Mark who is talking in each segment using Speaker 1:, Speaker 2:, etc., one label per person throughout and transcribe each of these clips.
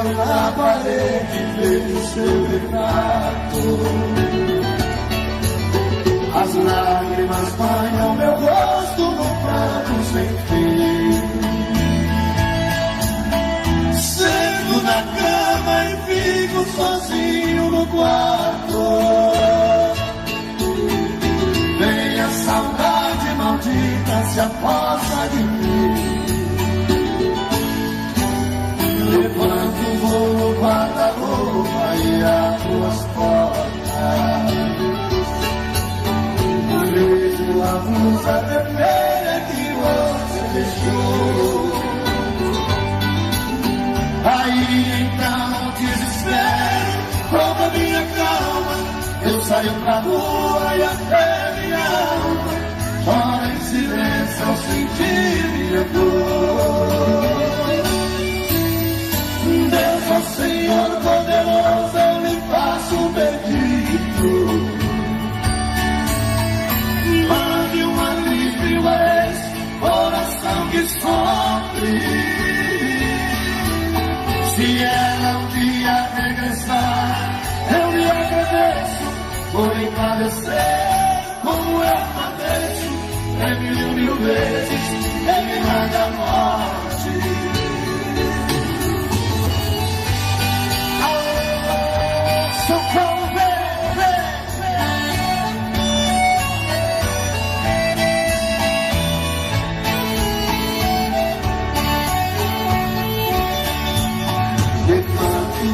Speaker 1: olho na parede e vejo seu retrato. As lágrimas banham meu rosto no pranto sem fim. Sento na cama e fico sozinho no quarto. Vem a saudade maldita, se aposta de mim. Levanto, vou no guarda-roupa e abro as portas. Vejo a blusa vermelha que você deixou. Aí então desespero, rouba minha calma. Eu saio pra rua e até minha alma chora em silêncio ao sentir minha dor. Deus, ó Senhor poderoso, eu me faço um pedido. Mande um alívio a esse coração que sofre. Se ela um dia regressar, eu lhe agradeço por encarecer como eu padeço. É mil vezes eliminada a morte. Socorro,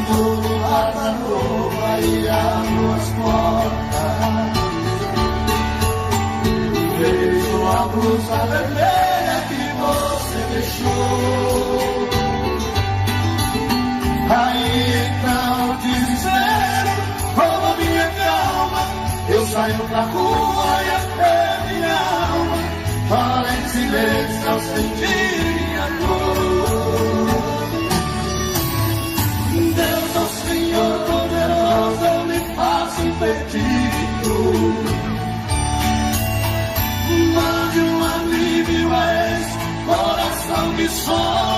Speaker 1: vou no guarda-roupa e abro as portas. Vejo a blusa vermelha que você deixou. Aí então desespero, rouba minha calma. Eu saio pra rua e até minha alma chora em silêncio ao sentir minha dor. Deus, ó Senhor poderoso, eu me faço um pedido. Mande um alívio a esse coração que sofre.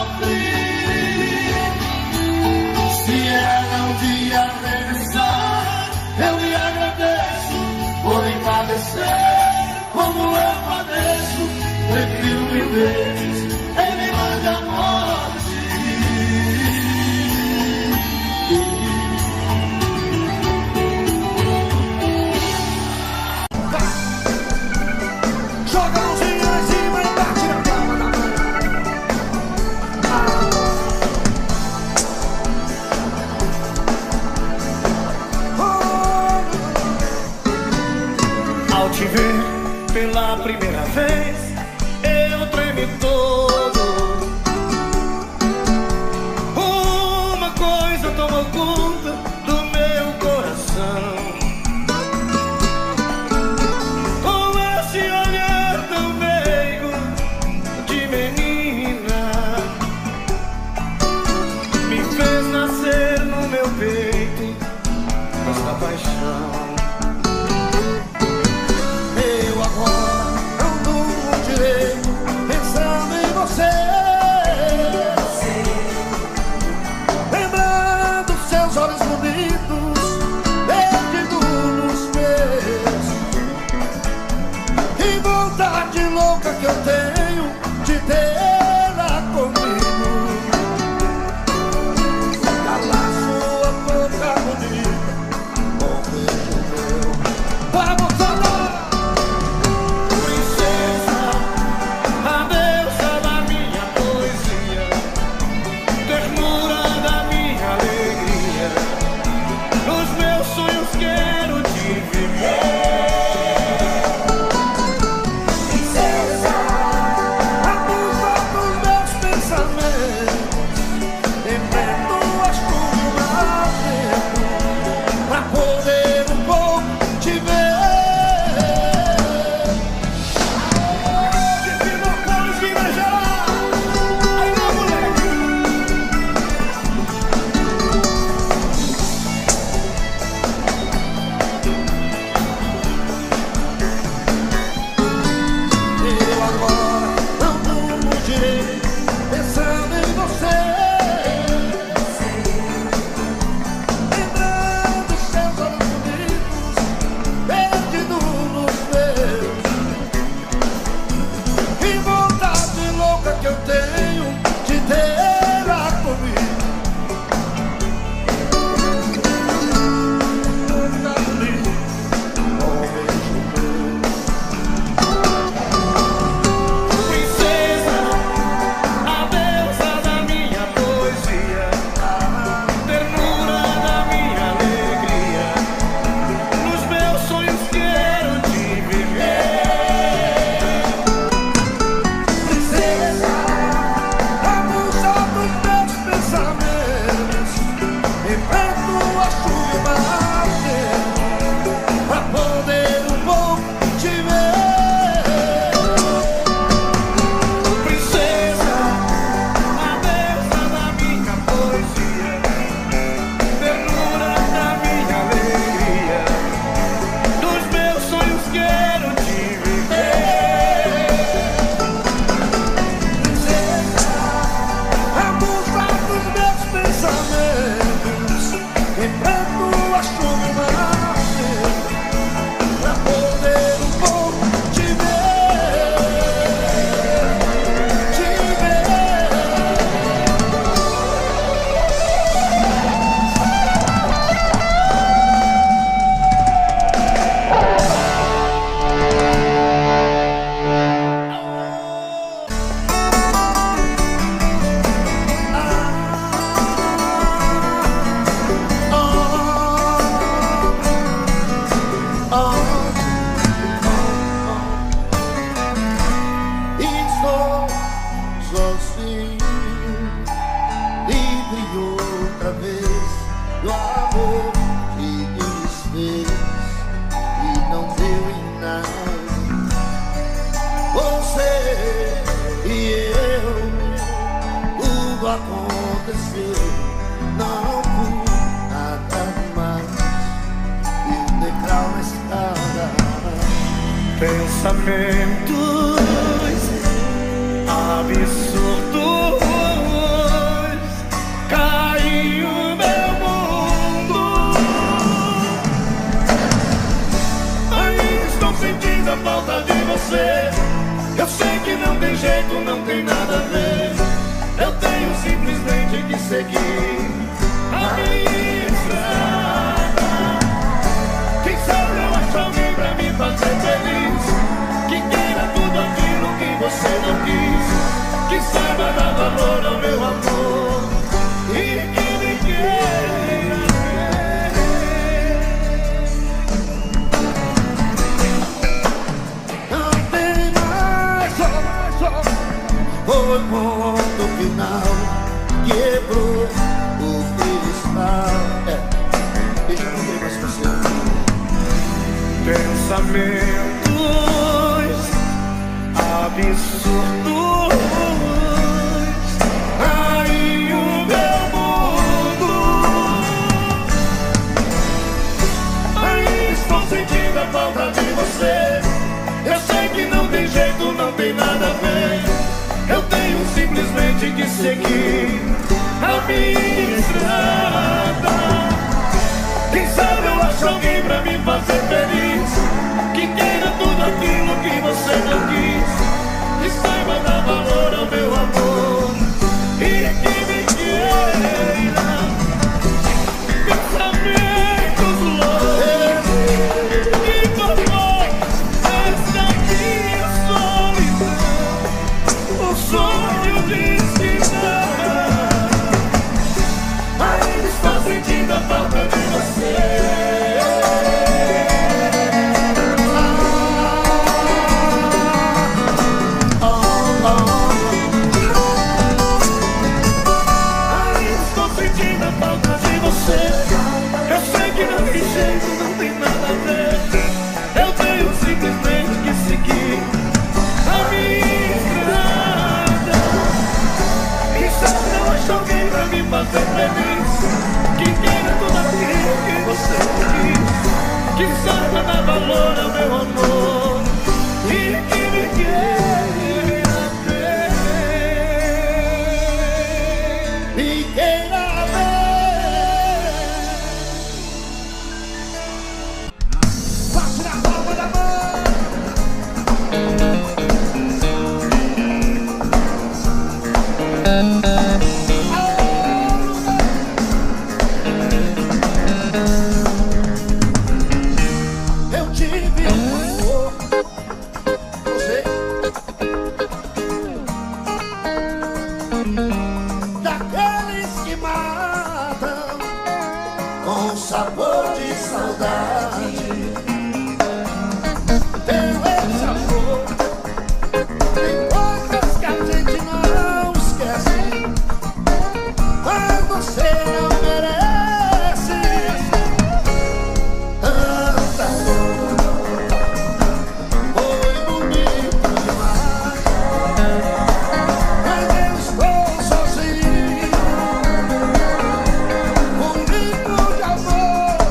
Speaker 1: tudo aconteceu, não pude nada mais. E o degrau na escada,
Speaker 2: pensamentos absurdos, caiu meu mundo. Ainda estou sentindo a falta de você. Eu sei que não tem jeito, não tem nada a ver. Eu tenho simplesmente que seguir a minha estrada. Quem sabe eu acho alguém pra me fazer feliz, que queira tudo aquilo que você não quis, que saiba dar valor ao meu amor e que me queira ver.
Speaker 1: não tem mais foi ponto final, quebrou o cristal. Deixa eu ver mais você.
Speaker 2: Pensamentos absurdos, aí o meu mundo. Aí estou sentindo a falta de você. Eu sei que não tem jeito, não tem nada a ver. Eu tenho simplesmente que seguir a minha estrada. Quem sabe eu acho alguém pra me fazer feliz, que queira tudo aquilo que você não quis, que saiba dar valor ao meu amor e que me queira. Pensamentos loucos que formou essa minha solidão, o sonho de ensinar. Ainda estou sentindo a falta de você. Ainda estou sentindo a falta de você. Eu sei que não tem jeito, não tem nada a ver. Eu tenho simplesmente que seguir a minha estrada. Quem sabe eu acho alguém pra me fazer feliz, que queira tudo aquilo que você quis, que saiba dar valor ao meu amor e que me queira ver.
Speaker 1: Me queira ver. Bate na palma da mão. Eu tive um amor, você, daqueles que matam com sabor de saudade. Tenho esse amor, tem coisas que a gente não esquece, mas você não merece tanta dor. Foi bonito demais, mas eu estou sozinho, bonito de amor.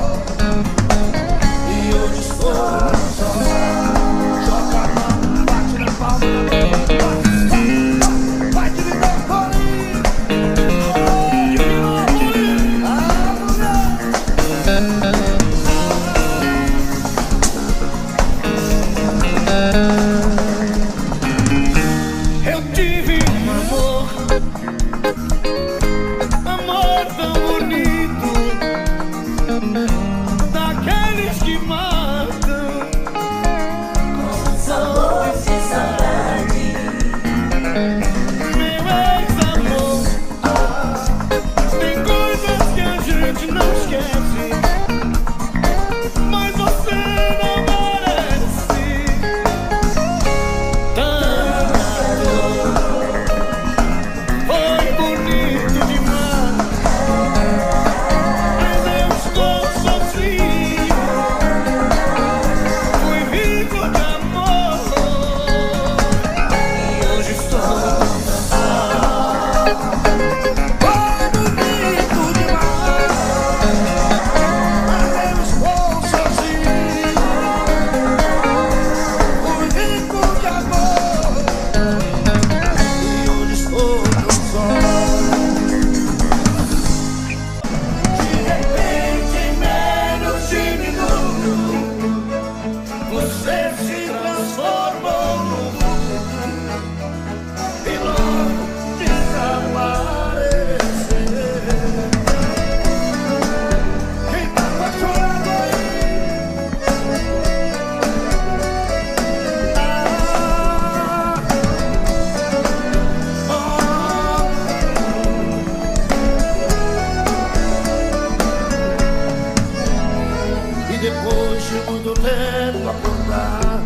Speaker 1: lado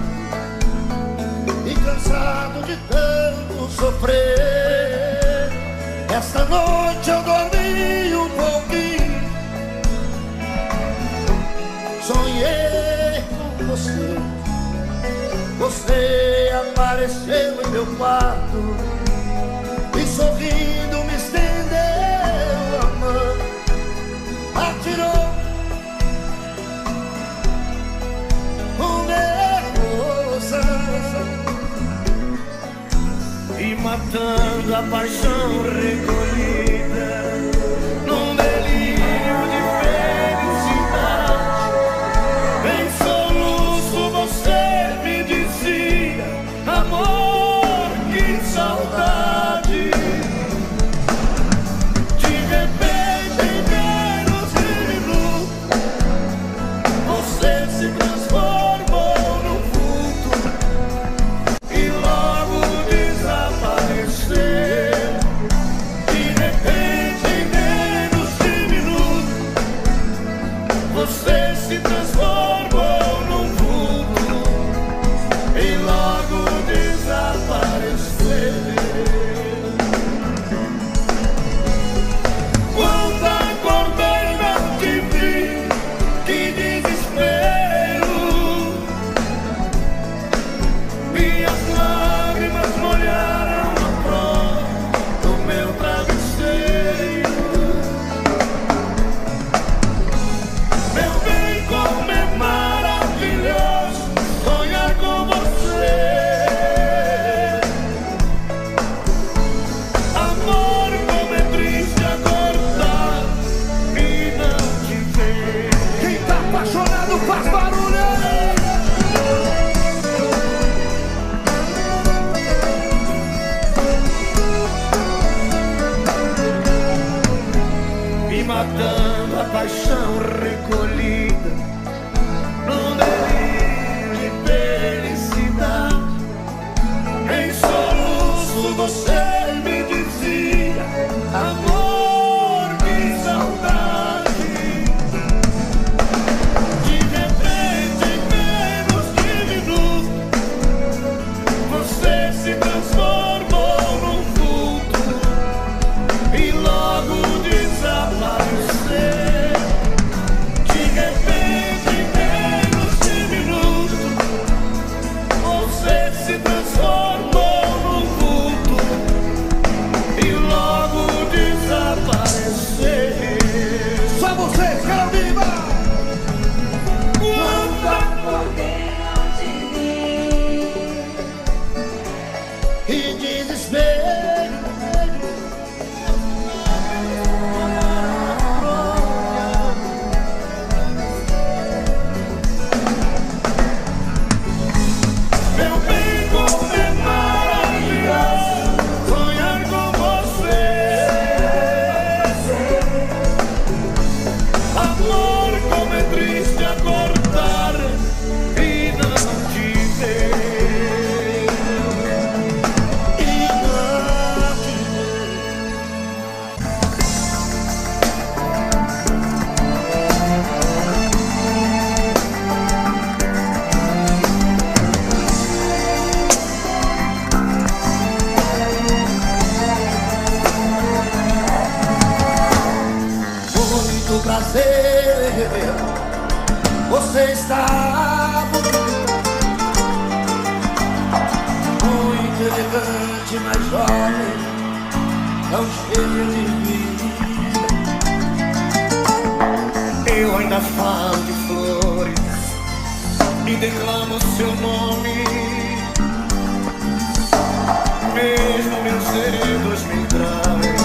Speaker 1: e cansado de tanto sofrer. Esta noite eu dormi um pouquinho, sonhei com você. Você apareceu em meu quarto e sorrindo me estendeu a mão, atirou o meu coração
Speaker 2: e matando a paixão recolhida num delírio de felicidade. Em soluço você me dizia: amor, que saudade. De repente, em menos de minutos, você se transformou num vulto e logo desapareceu. De repente, em menos de minutos, você se transformou num vulto e logo desapareceu. Quando acordei não te vi, que desespero. Minhas lágrimas molharam a flor do meu travesseiro. Meu bem, como é maravilhoso sonhar com você. Amor, como é triste acordar e não te ver.
Speaker 1: Quem tá apaixonado faz barulho.
Speaker 2: Me matando a paixão recolhida num delírio de felicidade. Em soluço você me dizia: amor, que saudade. De repente, em menos de minutos, você se transformou num vulto e logo desapareceu. De repente, em menos de minutos, você se transformou num vulto e logo desapareceu.
Speaker 1: Só vocês, quero viva!
Speaker 2: Quando
Speaker 3: Acordei não te vi,
Speaker 1: E desespero.
Speaker 2: meu bem, como é maravilhoso sonhar com você. Amor, como é triste acordar e não te ver.
Speaker 1: E não te ver. Muito prazer, você está bonita, muito elegante, mas jovem, tão cheia de vida.
Speaker 2: Eu ainda falo de flores e declamo seu nome, mesmo meus dedos me traem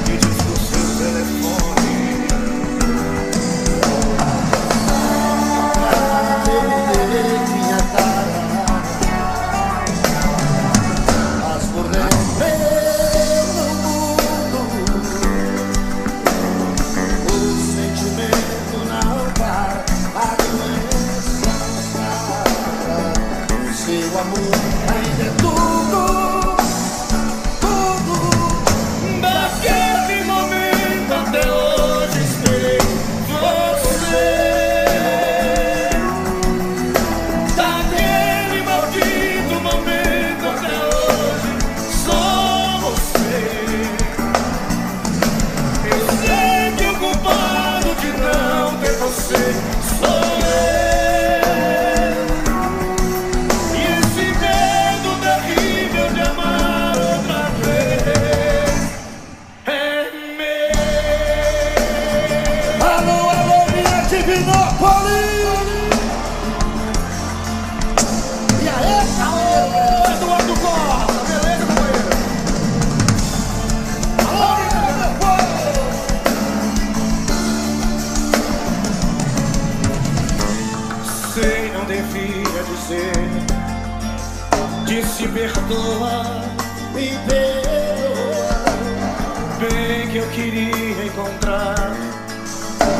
Speaker 2: e diz o seu telefone.
Speaker 1: Minha cara, mas por dentro no mundo, o sentimento não para, a doença não para. Seu amor ainda é tudo, tudo Divinópolis! E aí, caô! Eduardo Costa, beleza, companheiro? Alô, meu povo!
Speaker 2: Sei, não devia dizer. Disse perdoa,
Speaker 1: Me perdoa.
Speaker 2: bem que eu queria encontrar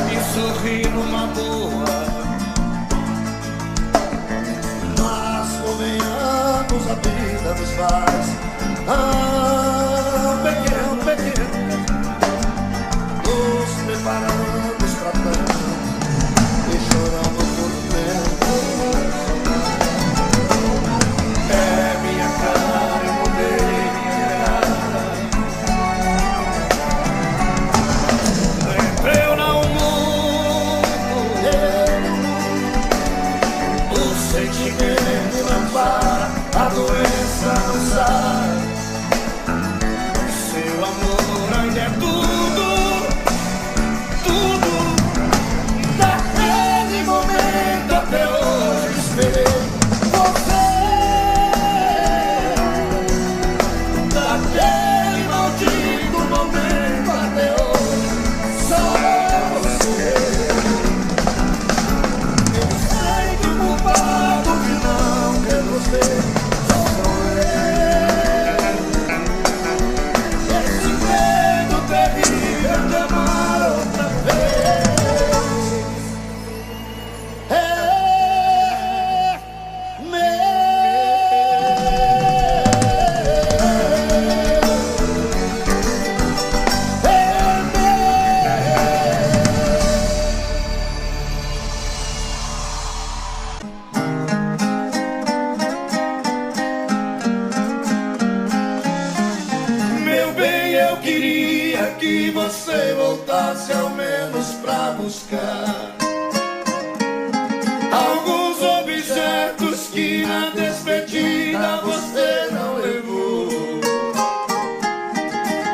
Speaker 2: e sorrir numa boa.
Speaker 1: Mas convenhamos, a vida nos faz pequeno, pequeno. Nos preparamos pra tanto e choramos por dentro.
Speaker 2: É minha cara, eu mudei minha cara. Eu não mudo,
Speaker 1: O sentimento não para, a doença não sai.
Speaker 2: seu amor ainda é tudo, tudo.
Speaker 1: Daquele momento até hoje esperei você. Daquele maldito momento até hoje só você. Eu sei que o culpado que não quer você sou eu. Esse medo terrível de amar outra vez é meu.
Speaker 2: Meu bem, eu queria que
Speaker 1: Você voltasse ao menos pra buscar
Speaker 2: alguns objetos que na despedida você não levou.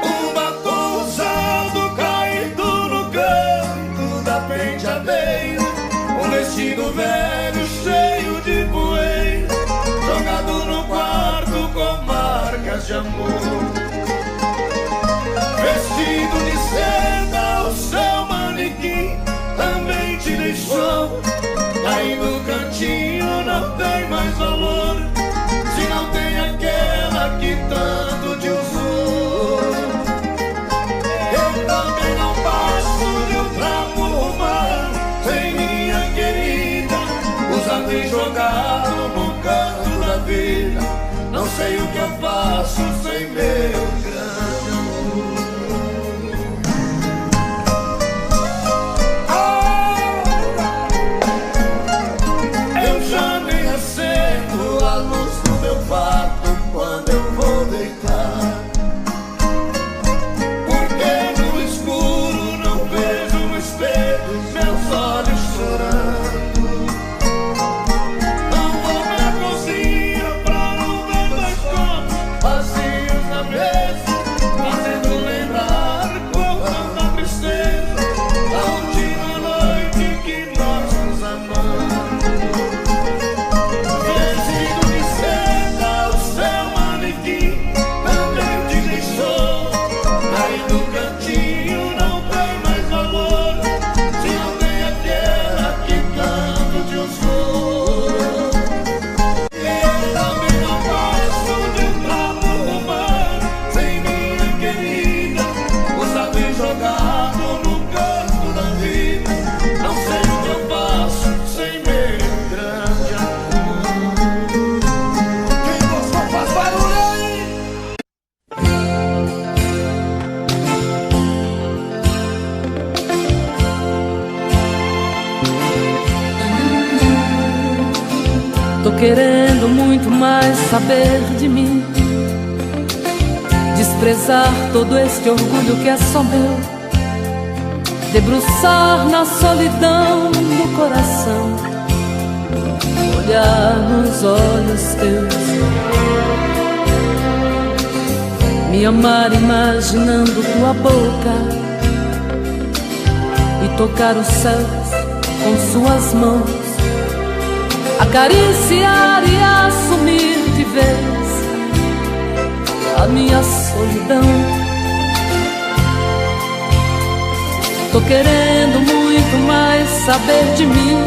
Speaker 2: Um batom usado caído no canto da penteadeira, um vestido velho cheio de poeira, jogado no quarto com marcas de amor. Vestido de seda, o seu manequim também te deixou. Aí no cantinho não tem mais valor, se não tem aquela que tanto te usou. Eu também não passo de um trapo humano sem minha querida, usado e jogado no canto da vida. Não sei o que eu faço sem meu grande amor. Eu já nem acendo
Speaker 1: a luz do meu quarto quando eu vou deitar.
Speaker 2: porque no escuro não vejo no espelho meus olhos chorando. Não vou pra cozinha pra não ver dois copos vazios na mesa, fazendo lembrar com tanta tristeza a última noite que nós nos amamos. Vestido de seda, o seu manequim também te deixou. Aí no cantinho não tem mais valor, se não tem aquela que tanto te usou. Eu também não gosto de um trapo humano sem minha querida, usado e jogado no canto da vida. Não sei o que eu faço sem meu grande amor.
Speaker 1: Quem gostou faz barulho aí.
Speaker 4: Tô querendo muito mais saber de mim, desprezar todo este orgulho que é só meu, debruçar na solidão do coração, olhar nos olhos teus, me amar imaginando tua boca e tocar os céus com suas mãos acariciar e assumir de vez a minha solidão. Tô querendo muito mais saber de mim,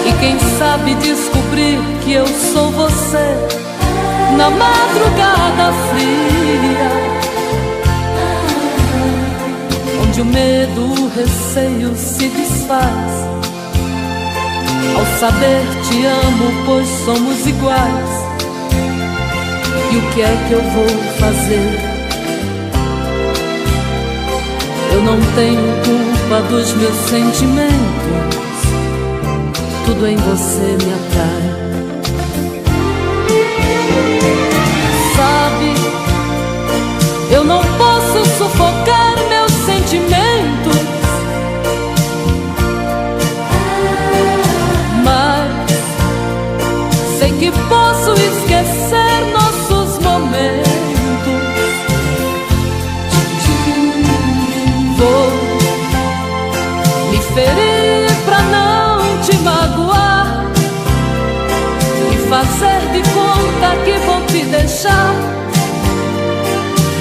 Speaker 4: e quem sabe descobrir que eu sou você na madrugada fria, onde o medo, o receio se desfaz ao saber te amo, pois somos iguais. E o que é que eu vou fazer? Eu não tenho culpa dos meus sentimentos, tudo em você me atrai. Sabe, eu não posso sufocar meus sentimentos, mas sei que posso esquecer nossos momentos. Vou me ferir pra não te magoar e fazer de conta que vou te deixar,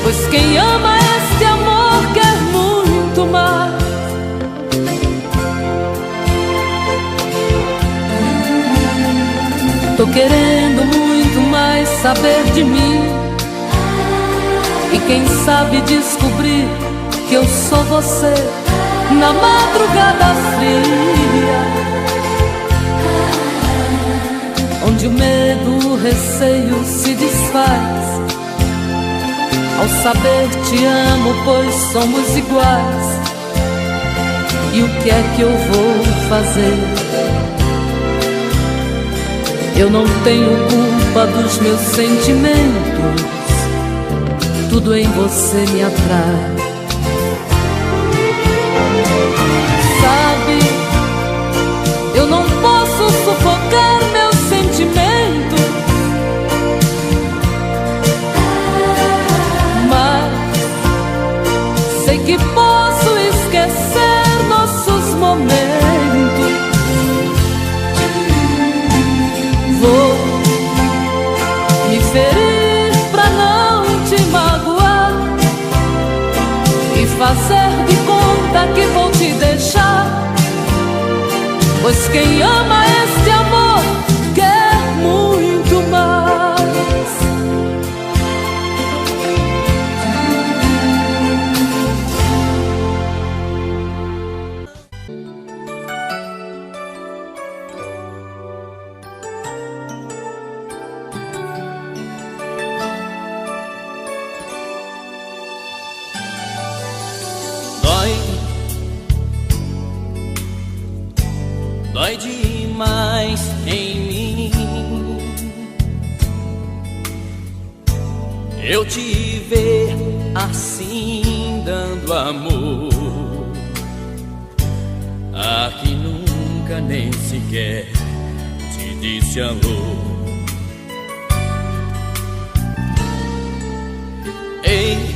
Speaker 4: pois quem ama este amor quer muito mais. Tô querendo muito mais saber de mim, e quem sabe descobrir que eu sou você na madrugada fria, onde o medo, o receio se desfaz ao saber te amo, pois somos iguais. E o que é que eu vou fazer? Eu não tenho culpa dos meus sentimentos, tudo em você me atrai. Sabe, eu não posso sufocar meus sentimentos, mas sei que posso esquecer nossos momentos. Vou me ferir pra não te magoar e fazer de conta que vou te deixar, pois quem ama este amor quer muito mais.
Speaker 2: Dói demais em mim eu te ver assim dando amor a quem nunca nem sequer te disse alô. Ei,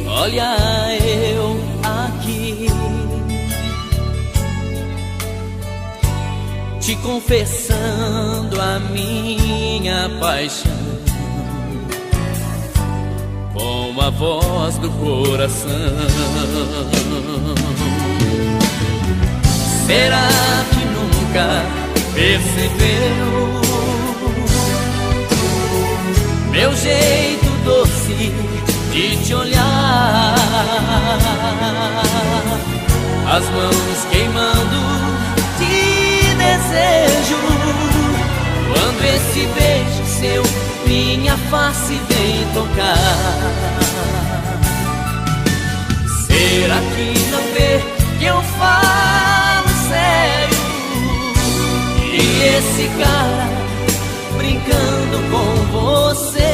Speaker 2: olha eu aqui te confessando a minha paixão com a voz do coração. Será que nunca percebeu meu jeito doce de te olhar, as mãos queimando de desejo, quando esse beijo seu minha face vem tocar? Será que não vê que eu falo sério e esse cara brincando com você?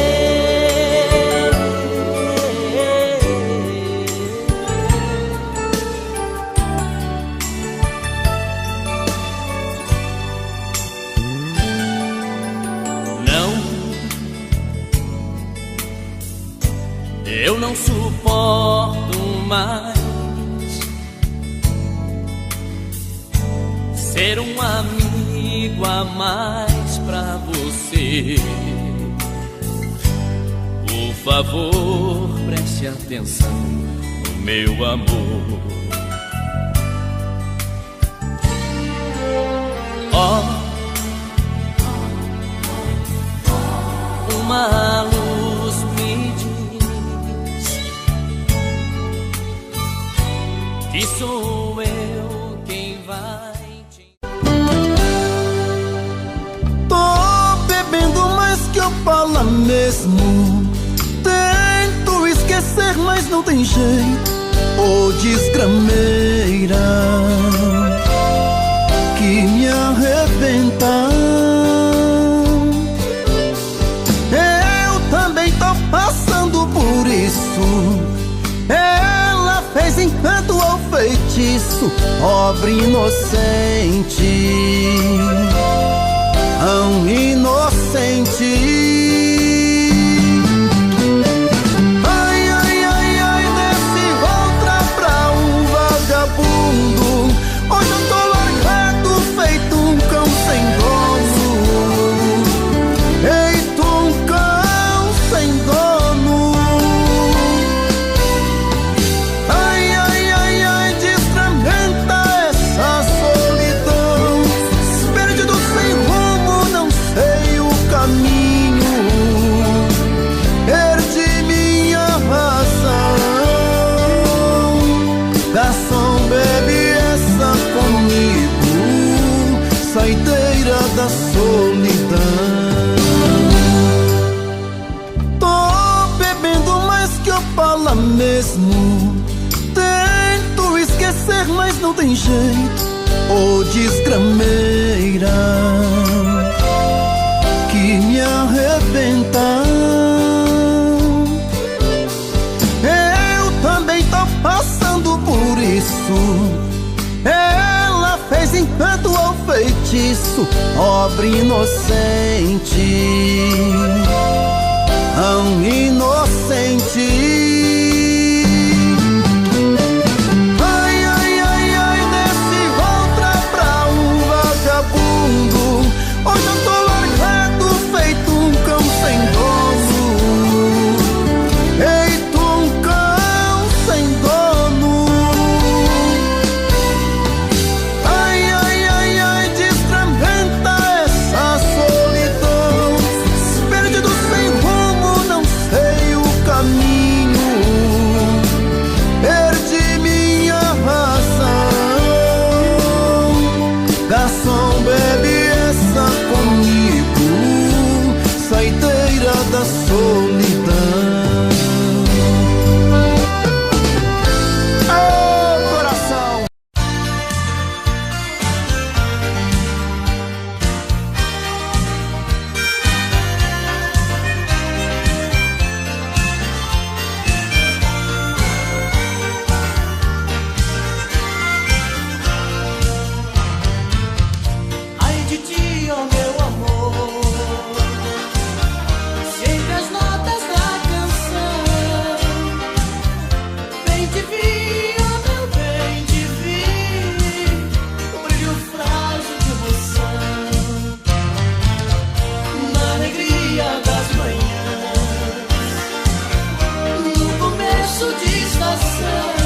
Speaker 2: Eu não suporto mais ter um amigo a mais pra você. Por favor, preste atenção, meu amor. Uma luz me diz que sou eu quem vai te...
Speaker 5: Tô bebendo mais que eu falo mesmo. Tento esquecer, mas não tem jeito. Ô desgrameira que me arrebenta. Eu também tô passando por isso. Ela fez encanto ou feitiço, pobre inocente, tão inocente. Ai, ai, ai, ai, desse outra pra um vagabundo. Hoje eu tô largado, feito um cão sem dono. Feito um cão sem dono. Ai, ai, ai, ai, destramenta essa solidão. Perdido sem rumo, não sei o caminho. Perdi minha razão. Garçom, bebe essa comigo, saideira da solidão. Tô bebendo mais que eu falo mesmo. Tento esquecer, mas não tem jeito. Ô desgrameira que me arrebenta. Eu também tô passando por isso. Ela fez encanto ou feitiço, pobre inocente, tão inocente. Ai, ai, ai, ai, desse outra pra um vagabundo. Hoje eu tô largado, feito um cão sem dono. Feito um cão sem dono. Ai, ai, ai, ai, destramenta essa solidão. Perdido sem rumo, não sei o caminho. Perdi minha razão. Garçom, bebe essa comigo, saideira da solidão. Ô coração.
Speaker 2: Ai de ti, ó meu amor, sempre as notas da canção. Bem te vi, ó meu bem te vi, o brilho frágil de emoção. Na alegria das manhãs, no começo de estação.